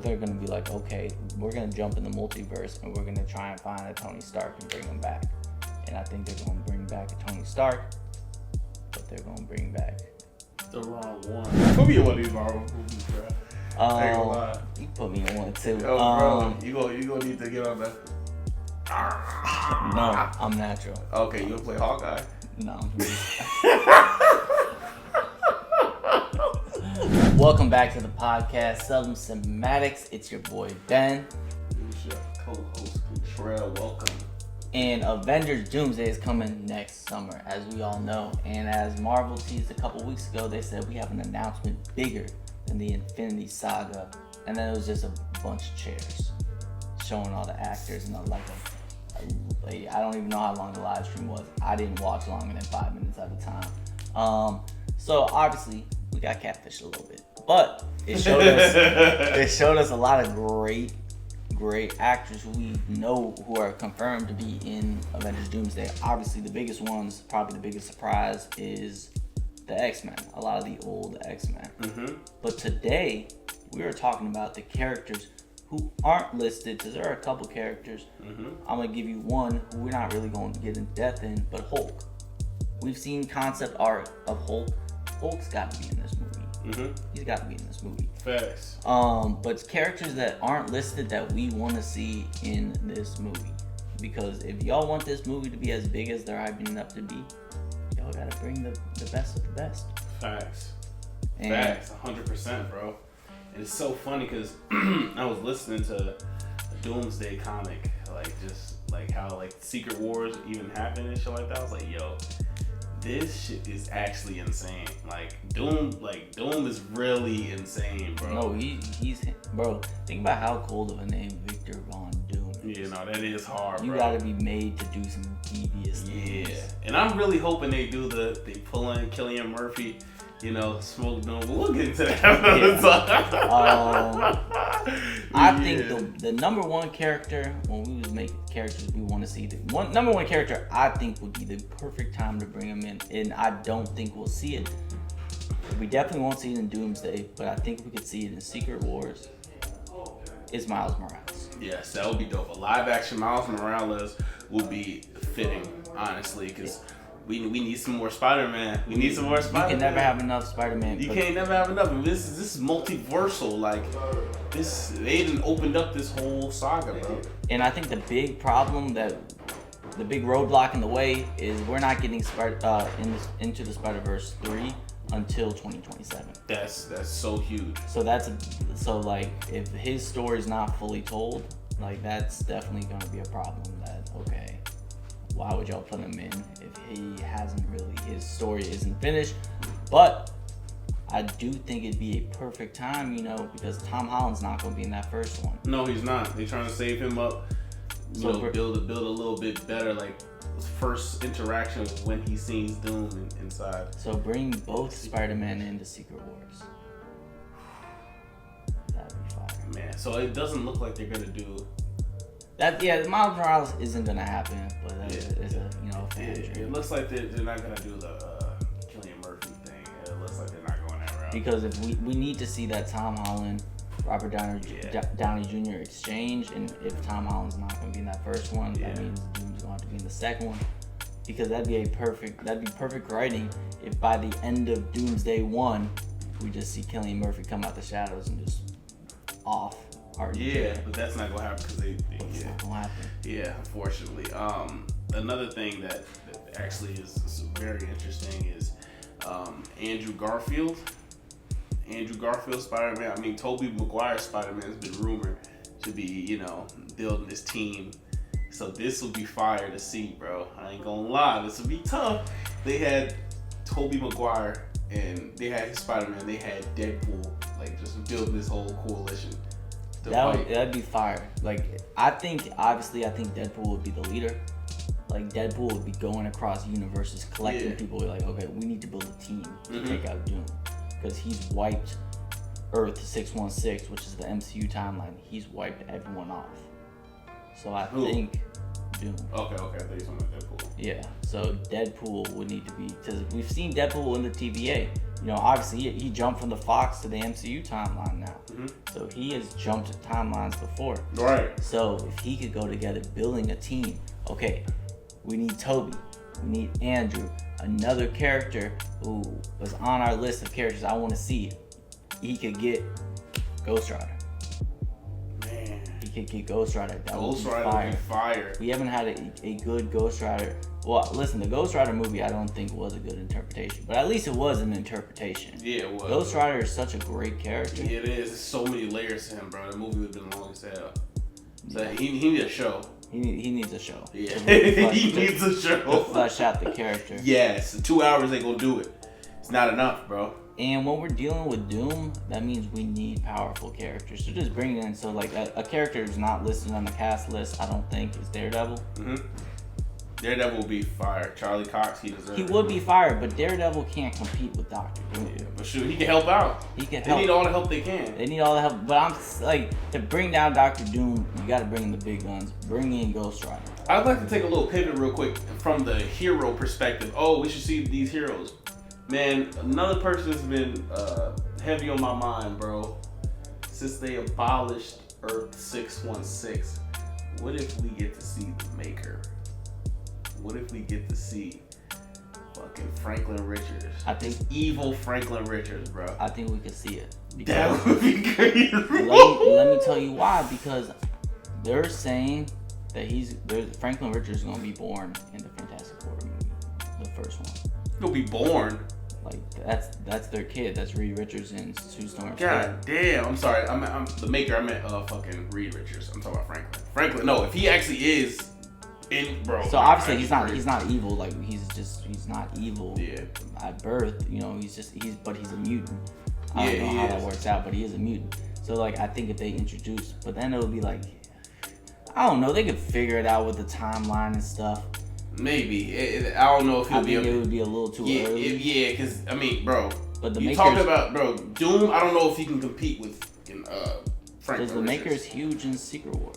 they're gonna be like, okay, we're gonna jump in the multiverse and we're gonna try and find a Tony Stark and bring him back. And I think they're gonna bring back a Tony Stark, but they're gonna bring back the wrong one. Put me in one of these Marvel movies, bro. I ain't gonna lie. You put me in one too. Yo, bro, you gonna need to get on that. No, I'm natural. Okay, you gonna play Hawkeye? No. Welcome back to the podcast, Southern Cinematics. It's your boy Ben. It's your co-host Contrell. Welcome. And Avengers Doomsday is coming next summer, as we all know. And as Marvel teased a couple weeks ago, they said we have an announcement bigger than the Infinity Saga. And then it was just a bunch of chairs showing all the actors and I don't even know how long the live stream was. I didn't watch longer than 5 minutes at a time. So obviously we got catfished a little bit, but it showed us a lot of great actors who we know who are confirmed to be in Avengers Doomsday. Obviously the biggest ones, probably the biggest surprise, is the X-Men, a lot of the old X-Men. Mm-hmm. But today we are talking about the characters who aren't listed, because there are a couple characters. Mm-hmm. I'm going to give you one who we're not really going to get in depth in, but Hulk. We've seen concept art of Hulk. Hulk's got to be in this movie. Mm-hmm. He's got to be in this movie. Facts. But characters that aren't listed that we want to see in this movie. Because if y'all want this movie to be as big as they're hyping it up to be, y'all got to bring the best of the best. Facts. Facts, 100%, bro. And it's so funny because I was listening to a Doomsday comic, just how Secret Wars even happened and shit like that. I was like, yo, this shit is actually insane. Doom is really insane, bro. No, he's bro. Think about how cold of a name Victor Von Doom is. Yeah, no, that is hard, you bro. gotta be made to do some devious things. Yeah, and I'm really hoping they pull in Cillian Murphy. Smoke Doom, but we'll get into that another time. I think the number one character, when we was making characters we want to see, number one character I think would be the perfect time to bring him in, and I don't think we'll see it. We definitely won't see it in Doomsday, but I think we could see it in Secret Wars, is Miles Morales. Yes, that would be dope. A live action Miles Morales would be fitting, honestly, because we need some more Spider-Man. We need some more Spider-Man. You can never have enough Spider-Man. You can't never have enough. This is multiversal. They done opened up this whole saga, bro. And I think the big problem, the big roadblock in the way, is we're not getting Into the Spider-Verse 3 until 2027. That's so huge. So if his story's not fully told, that's definitely going to be a problem. Okay, why would y'all put him in if his story isn't finished? But I do think it'd be a perfect time, because Tom Holland's not going to be in that first one. No, he's not. They're trying to save him up, build a little bit better, first interaction when he sees Doom inside. So bring both Spider-Man into Secret Wars. That'd be fire. Man, so it doesn't look like they're going to do that. Yeah, Miles Morales isn't going to happen, but it's a fan dream. It looks like they're not going to do the Cillian Murphy thing. It looks like they're not going that route. Because if we need to see that Tom Holland, Robert Downey Jr. exchange, and if Tom Holland's not going to be in that first one, that means Doom's going to have to be in the second one. Because that'd be perfect writing if by the end of Doomsday 1, we just see Cillian Murphy come out the shadows and just off. But that's not gonna happen because it's not gonna happen. Yeah, unfortunately. Another thing that actually is very interesting is Andrew Garfield. Andrew Garfield Spider-Man. I mean, Tobey Maguire's Spider-Man has been rumored to be, building this team. So this will be fire to see, bro. I ain't gonna lie, this will be tough. They had Tobey Maguire and they had his Spider-Man. They had Deadpool, just building this whole coalition. That'd be fire. I think Deadpool would be the leader. Deadpool would be going across universes, collecting people. Okay, we need to build a team to take out Doom, because he's wiped Earth 616, which is the MCU timeline. He's wiped everyone off. So I think Doom. Okay. I thought you were talking about Deadpool. Yeah, so Deadpool would need to be, because we've seen Deadpool in the TVA. You know, obviously he jumped from the Fox to the MCU timeline now. Mm-hmm. So he has jumped timelines before. Right. So if he could go together building a team, okay, we need Toby, we need Andrew, another character who was on our list of characters I want to see. He could get Ghost Rider. Man. He could get Ghost Rider. Ghost Rider would be fire. We haven't had a good Ghost Rider. Well, listen, the Ghost Rider movie I don't think was a good interpretation, but at least it was an interpretation. Yeah, it was. Ghost Rider is such a great character. Yeah, it is. There's so many layers to him, bro. The movie would have been long as hell. So he needs a show. He needs a show. Yeah, He he needs a show. To flesh out the character. Yes, 2 hours ain't gonna do it. It's not enough, bro. And when we're dealing with Doom, that means we need powerful characters. So just bring in, so like a character who's not listed on the cast list, I don't think is Daredevil. Mm-hmm. Daredevil will be fire. Charlie Cox, he deserves. He would be fired, but Daredevil can't compete with Doctor Doom. Yeah, but shoot, he can help out. He can They help. need all the help they can. They need all the help, but I'm like, to bring down Doctor Doom, you got to bring in the big guns. Bring in Ghost Rider. I'd like to take a little pivot real quick from the hero perspective. Oh, we should see these heroes. Man, another person has been heavy on my mind, bro, since they abolished Earth 616. What if we get to see the Maker? What if we get to see fucking Franklin Richards? I think evil Franklin Richards, bro. I think we could see it. That would be crazy. Let me tell you why. Because they're saying that Franklin Richards is gonna be born in the Fantastic Four movie, the first one. He'll be born. Like that's their kid. That's Reed Richards and Sue Storm's God damn. I'm sorry. I'm the Maker. I meant fucking Reed Richards. I'm talking about Franklin. Franklin. No, if he actually is in, bro. So obviously he's not evil. Like he's not evil. Yeah. At birth, you know, he's a mutant. I don't know how that works out, but he is a mutant. So like I think if they introduce, but then it'll be like, I don't know. They could figure it out with the timeline and stuff. Maybe. I don't know if he'll be. It would be a little too early. Yeah, because I mean, bro. But you talking about, bro, Doom? I don't know if he can compete with Franklin. Because the Maker is huge in Secret Wars.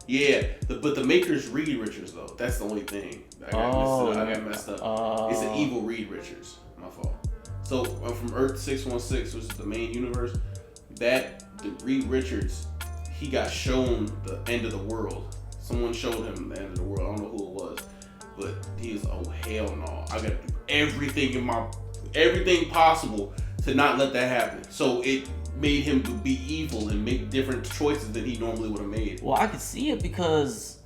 Yeah, but the Maker's Reed Richards though. That's the only thing. I got messed up. It's an evil Reed Richards. My fault. So from Earth 616, which is the main universe, the Reed Richards, he got shown the end of the world. Someone showed him the end of the world. I don't know who it was, but he was, oh hell no! I gotta do everything possible to not let that happen. So it made him to be evil and make different choices than he normally would have made. Well, I could see it because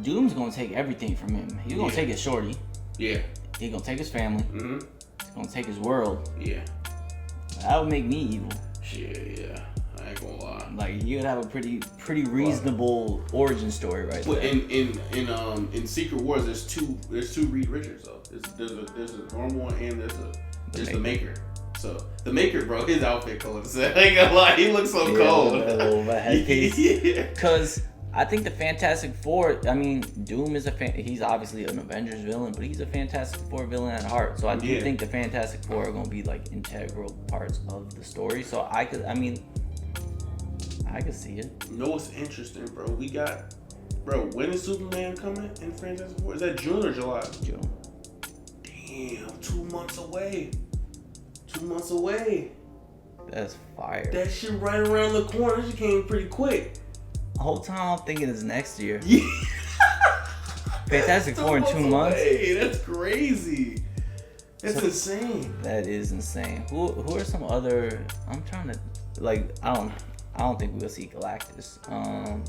Doom's gonna take everything from him. He's gonna take his shorty. Yeah. He's gonna take his family. Mm-hmm. He's gonna take his world. Yeah. That would make me evil. Shit, yeah. I ain't gonna lie. Like you'd have a pretty reasonable origin story right there. In Secret Wars, there's two Reed Richards though. There's a normal one and there's the Maker. So the Maker, bro, his outfit cold. I ain't gonna lie, he looks so cold. Yeah. Because I think the Fantastic Four. I mean, Doom is he's obviously an Avengers villain, but he's a Fantastic Four villain at heart. So I do think the Fantastic Four are gonna be like integral parts of the story. So I could see it. You know what's interesting, bro? When is Superman coming in Fantastic Four? Is that June or July? June. Damn, 2 months away. 2 months away. That's fire. That shit right around the corner. She came pretty quick. The whole time I'm thinking it's next year. Yeah. Fantastic Four in 2 months. Hey, that's crazy. That's insane. That is insane. Who are some other? I'm trying to like. I don't think we'll see Galactus.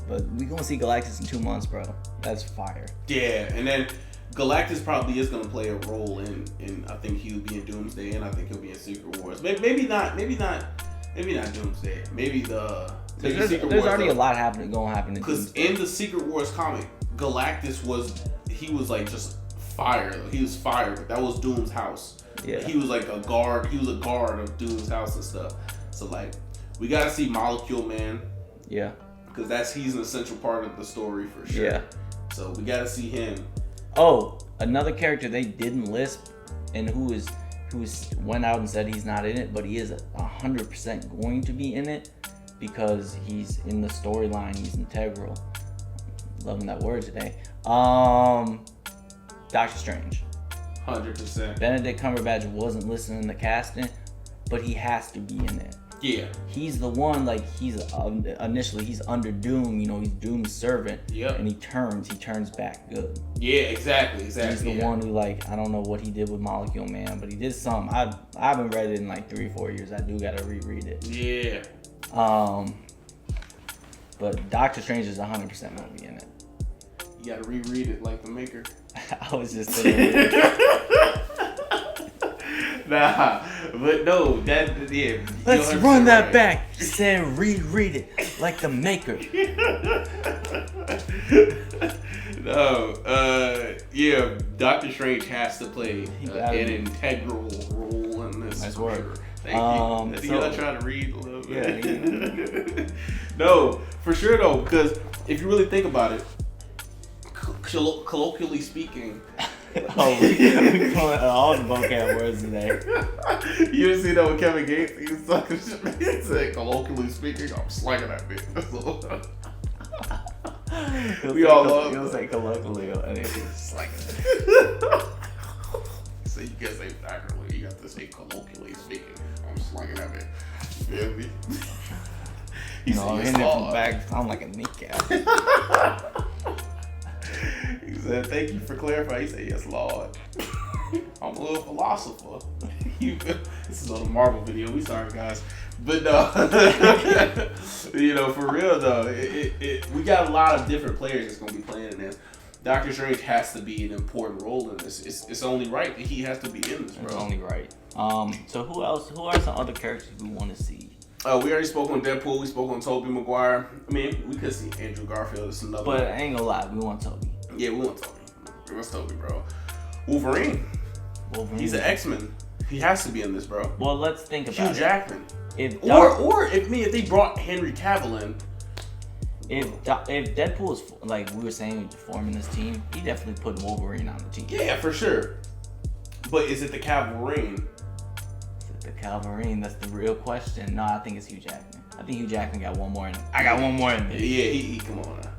But we gonna see Galactus in 2 months, bro. That's fire. Yeah, and then Galactus probably is gonna play a role in I think he'll be in Doomsday, and I think he'll be in Secret Wars. Maybe not Doomsday. There's already a lot going to happen in because in the Secret Wars comic, Galactus was like just fire. He was fire, but that was Doom's house. Yeah. He was like a guard. He was a guard of Doom's house and stuff. So like, we gotta see Molecule Man. Yeah. Because he's an essential part of the story for sure. Yeah. So we gotta see him. Oh, another character they didn't list, and who went out and said he's not in it, but he is 100% going to be in it because he's in the storyline. He's integral. loving that word today. Doctor Strange. 100%. Benedict Cumberbatch wasn't listening to casting, but he has to be in it. Yeah. He's the one, like, he's initially he's under Doom, you know, he's Doom's servant. Yep. And he turns back good. Yeah, exactly. He's the one who, like, I don't know what he did with Molecule Man, but he did something. I haven't read it in like 3 or 4 years. I do gotta reread it. Yeah. But Doctor Strange is 100% gonna be in it. You gotta reread it like the maker. I was just thinking. Nah, but no, yeah. Let's run that back. You said reread it like the maker. No, yeah, Doctor Strange has to play an integral role in this. Nice work. Sure. Thank you. You gotta try to read a little bit. Yeah. No, for sure though, because if you really think about it, colloquially speaking. Oh, we calling all the vocab words today. You didn't see that with Kevin Gates? He was talking shit. He said, colloquially speaking, I'm slanging that bitch. We all love it. He'll say colloquially and he's slanging it. So you can't say accurately. You have to say colloquially speaking. I'm slanging that bitch. You feel me? You know, in the back, sound like a kneecap. He said, thank you for clarifying. He said, yes, Lord. I'm a little philosopher. This is on a Marvel video. We sorry, guys. But no, you know, for real though, we got a lot of different players that's going to be playing in this. Doctor Strange has to be an important role in this. It's only right that he has to be in this, bro. It's only right. So who else? Who are some other characters we want to see? We already spoke on Deadpool. We spoke on Tobey Maguire. I mean, we could see Andrew Garfield. It's another. But I ain't gonna lie, we want Tobey. Yeah, we want Tobey. We want Tobey, bro. Wolverine. He's an X-Men. He has to be in this, bro. Well, let's think about Hugh Jackman. If they brought Henry Cavill in. If Deadpool is, like we were saying, forming this team, he definitely put Wolverine on the team. Yeah, for sure. But is it the Cavalrine? The Calverine, that's the real question. No, I think it's Hugh Jackman. I think Hugh Jackman got one more in him. I got one more in me. Yeah, he come on now.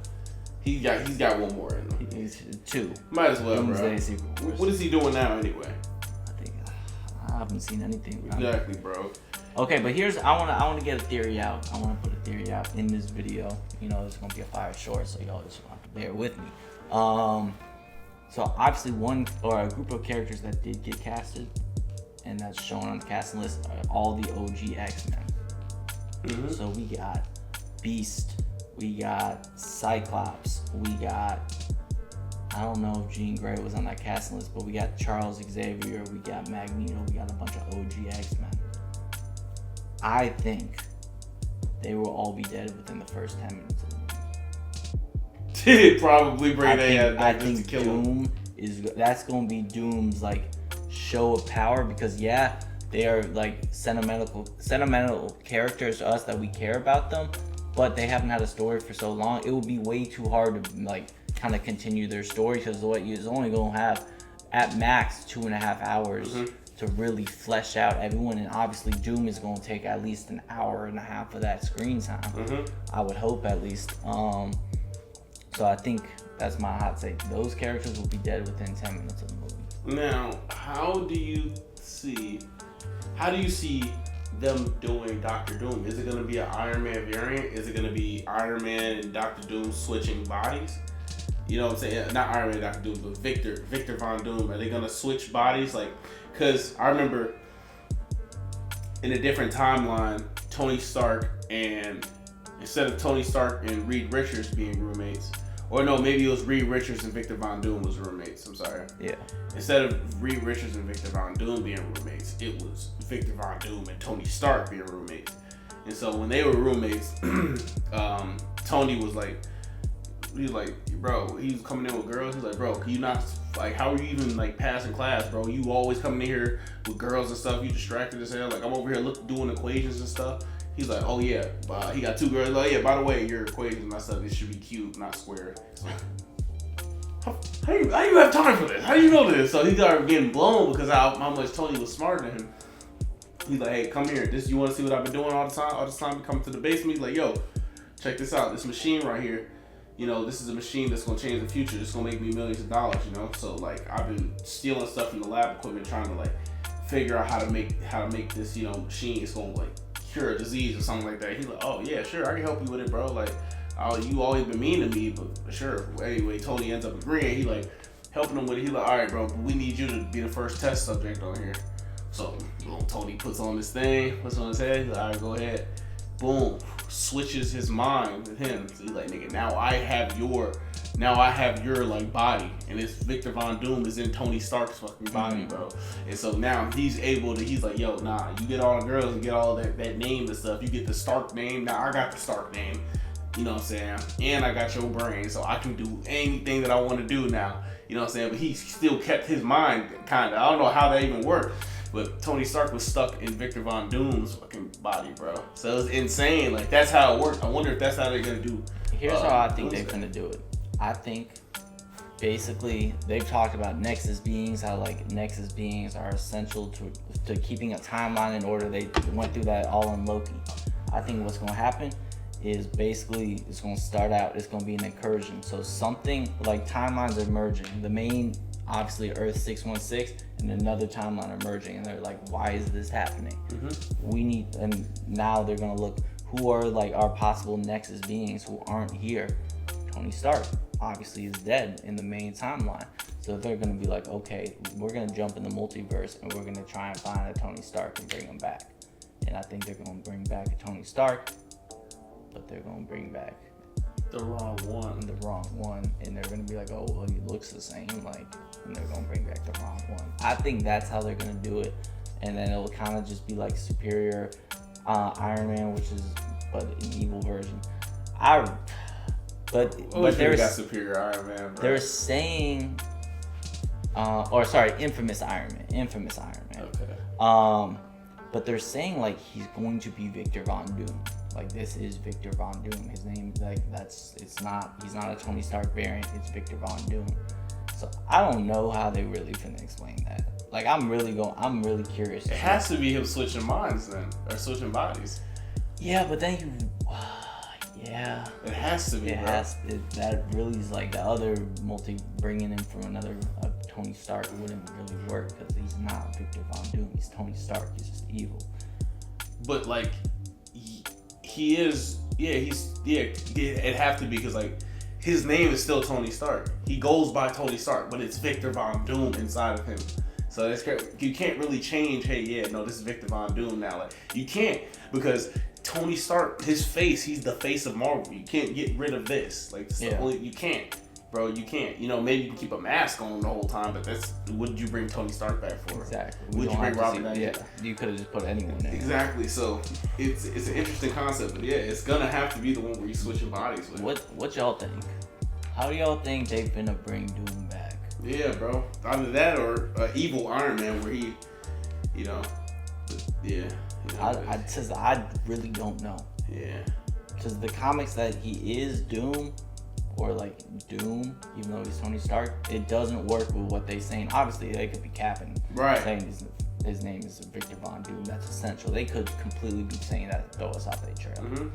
He's got one more in him. He's 2. Might as well, Doomsday, bro. Secret Wars. What is he doing now anyway? I haven't seen anything. Exactly, bro. Okay, but I want to get a theory out. I want to put a theory out in this video. You know, it's gonna be a fire short, so y'all just want to bear with me. So obviously a group of characters that did get casted, and that's shown on the casting list, are all the OG X-Men. Mm-hmm. So we got Beast, we got Cyclops, we got, I don't know if Jean Grey was on that casting list, but we got Charles Xavier, we got Magneto, we got a bunch of OG X-Men. I think they will all be dead within the first 10 minutes of the movie. Probably bring I think Doom that's gonna be Doom's like show of power, because yeah, they are like sentimental characters to us that we care about them, but they haven't had a story for so long. It would be way too hard to like kind of continue their story, because what you're only gonna have at max 2.5 hours to really flesh out everyone, and obviously Doom is gonna take at least an hour and a half of that screen time. I would hope at least. So I think that's my hot take. Those characters will be dead within 10 minutes of the movie. Now, how do you see them doing Doctor Doom? Is it going to be an Iron Man variant? Is it going to be Iron Man and Doctor Doom switching bodies? You know what I'm saying? Not Iron Man and Doctor Doom, but Victor Von Doom. Are they going to switch bodies? Like, because I remember in a different timeline, Tony Stark and instead of Tony Stark and Reed Richards being roommates, or no, maybe it was Reed Richards and Victor Von Doom was roommates. I'm sorry. Yeah. Instead of Reed Richards and Victor Von Doom being roommates, it was Victor Von Doom and Tony Stark being roommates. And so when they were roommates, Tony was like, bro, he was coming in with girls. He's like, bro, can you not, like, how are you even like passing class, bro? You always coming in here with girls and stuff. You distracted as hell. Like, I'm over here doing equations and stuff. He's like, oh yeah, he got 2 girls. Oh yeah, by the way, your equation, my stuff, it should be cubed, not squared. It's like, how do you have time for this? How do you know this? So he started getting blown because how much Tony was smarter than him. He's like, hey, come here. You want to see what I've been doing all the time? All the time, we come to the basement. He's like, yo, check this out. This machine right here, you know, this is a machine that's gonna change the future. It's gonna make me millions of dollars, you know. So like I've been stealing stuff from the lab equipment, trying to like figure out how to make this, you know, machine. It's gonna like cure a disease or something like that. He's like, oh yeah, sure, I can help you with it, bro. Like, oh, you always been mean to me, but sure. Anyway, Tony ends up agreeing. He like helping him with it. He like, all right, bro, we need you to be the first test subject on here. So little Tony puts on this thing, puts on his head. He's like, all right, go ahead. Boom, switches his mind with him. So he's like, nigga, now I have your like body, and it's Victor Von Doom is in Tony Stark's fucking body, bro. And so now he's like, yo, nah, you get all the girls and get all that name and stuff. You get the Stark name. Now I got the Stark name. You know what I'm saying? And I got your brain, so I can do anything that I want to do now. You know what I'm saying? But he still kept his mind, kind of. I don't know how that even worked. But Tony Stark was stuck in Victor Von Doom's fucking body, bro. So it was insane. Like, that's how it worked. I wonder if that's how they're going to do. Here's how I think they're going to do it. I think, basically, they've talked about Nexus beings, how, like, Nexus beings are essential to keeping a timeline in order. They went through that all in Loki. I think what's going to happen is basically it's going to start out, it's going to be an incursion. So something like timelines are merging. The main, obviously, Earth 616 and another timeline are merging, and they're like, why is this happening? And now they're going to look, who are like our possible Nexus beings who aren't here? Tony Stark obviously is dead in the main timeline. So they're going to be like, okay, we're going to jump in the multiverse and we're going to try and find a Tony Stark and bring him back. And I think they're going to bring back a Tony Stark, but they're going to bring back the wrong one. And they're going to be like, oh, well, he looks the same, like, and they're going to bring back the wrong one. I think that's how they're going to do it. And then it'll kind of just be like Superior Iron Man, which is but an evil version. But there's got Superior Iron Man, bro. They're saying Infamous Iron Man. Okay. But they're saying like he's going to be Victor Von Doom. Like, this is Victor Von Doom. His name, like, he's not a Tony Stark variant, it's Victor Von Doom. So I don't know how they really finna explain that. Like, I'm really curious. It has to be him switching minds then, or switching bodies. Yeah, but then yeah. It has to be, that really is like the other bringing him from another Tony Stark wouldn't really work, because he's not Victor Von Doom. He's Tony Stark. He's just evil. But like, he is. It'd have to be, because like his name is still Tony Stark. He goes by Tony Stark, but it's Victor Von Doom inside of him. So that's, you can't really change. Hey, yeah, no, this is Victor Von Doom now. Like, you can't, because Tony Stark, his face, he's the face of Marvel. You can't get rid of this. Like, you can't, bro. You can't. You know, maybe you can keep a mask on the whole time, but what did you bring Tony Stark back for? Exactly. Would you bring Robert Downey? Yeah, you could have just put anyone there. Exactly. So it's an interesting concept, but yeah, it's gonna have to be the one where you switch your bodies with. What y'all think? How do y'all think they finna bring Doom back? Yeah, bro. Either that or evil Iron Man, where he, you know, yeah. I really don't know. Yeah. Because the comics that he is Doom, or like Doom, even though he's Tony Stark, it doesn't work with what they're saying. Obviously, they could be capping, saying his name is Victor Von Doom. That's essential. They could completely be saying that to throw us off their trail,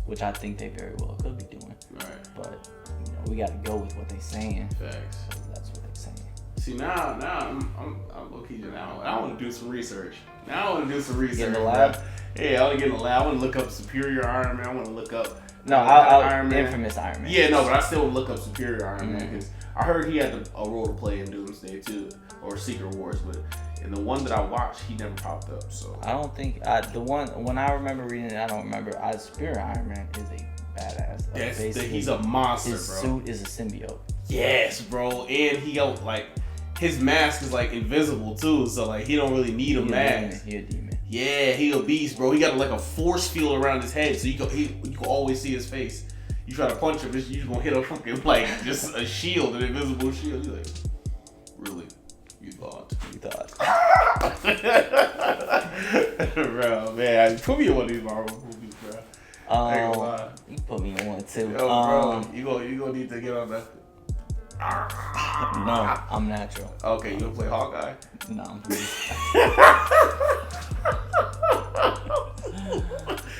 which I think they very well could be doing. Right. But you know, we got to go with what they're saying. Facts. So that's what they're saying. See, now I'm low-key now. I want to do some research. Get in the lab. Bro. Yeah, I want to get in the lab. I want to look up Superior Iron Man. I want to look up Iron Man. Infamous Iron Man. Yeah, no, but I still want to look up Superior Iron Man, because I heard he had a role to play in Doomsday too, or Secret Wars, but in the one that I watched, he never popped up. So I don't think the one when I remember reading it, I don't remember. Superior Iron Man is a badass. He's a monster, his bro. His suit is a symbiote. Yes, bro, and he like his mask is like invisible too, so like he don't really need a mask. He a demon. Yeah, he a beast, bro. He got like a force field around his head, so you can always see his face. You try to punch him, you just gonna hit a fucking like just a shield, an invisible shield. You're like, really? You thought? Bro, man, put me in one of these Marvel movies, bro. I ain't gonna lie. You put me in one too. Yo, bro, you gonna need to get on that. No, I'm natural. Okay, you gonna play Hawkeye? No.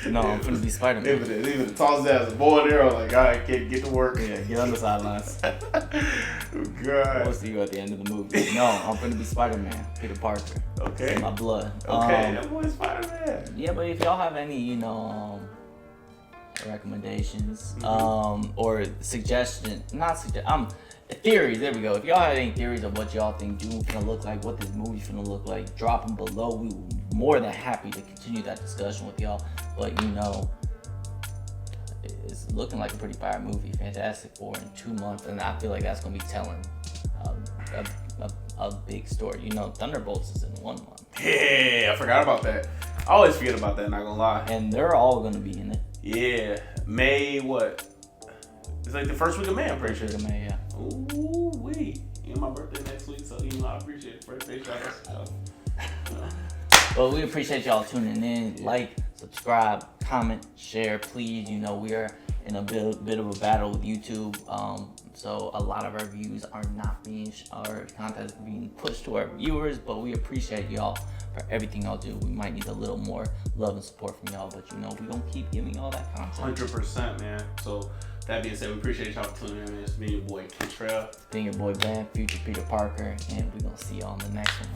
No, I'm finna be Spider-Man. Even toss it as a boy and arrow, like, all right, kid, get to work. Yeah, get on the sidelines. God. We'll see you at the end of the movie. No, I'm finna be Spider-Man, Peter Parker. Okay. It's in my blood. Okay, that boy's Spider-Man. Yeah, but if y'all have any, recommendations, or theories, there we go. If y'all have any theories of what y'all think Doom finna look like, what this movie's finna look like, drop them below. We were more than happy to continue that discussion with y'all. But it's looking like a pretty fire movie. Fantastic Four in 2 months, and I feel like that's gonna be telling a big story. Thunderbolts is in 1 month. Yeah, I forgot about that. I always forget about that, not gonna lie. And they're all gonna be in it. Yeah, May what? It's like the first week of May, I'm pretty sure. First week of May, yeah. Ooh wee! My birthday next week, so I appreciate it. Birthday shout outs. Well, we appreciate y'all tuning in. Like, subscribe, comment, share, please. We are in a bit of a battle with YouTube. So a lot of our views are not our content is being pushed to our viewers, but we appreciate y'all for everything y'all do. We might need a little more love and support from y'all, but we gonna keep giving y'all that content. 100%, man. So that being said, we appreciate y'all for tuning in. It's me, your boy Kentrell. Being your boy Van, future Peter Parker, and we gonna see y'all in the next one.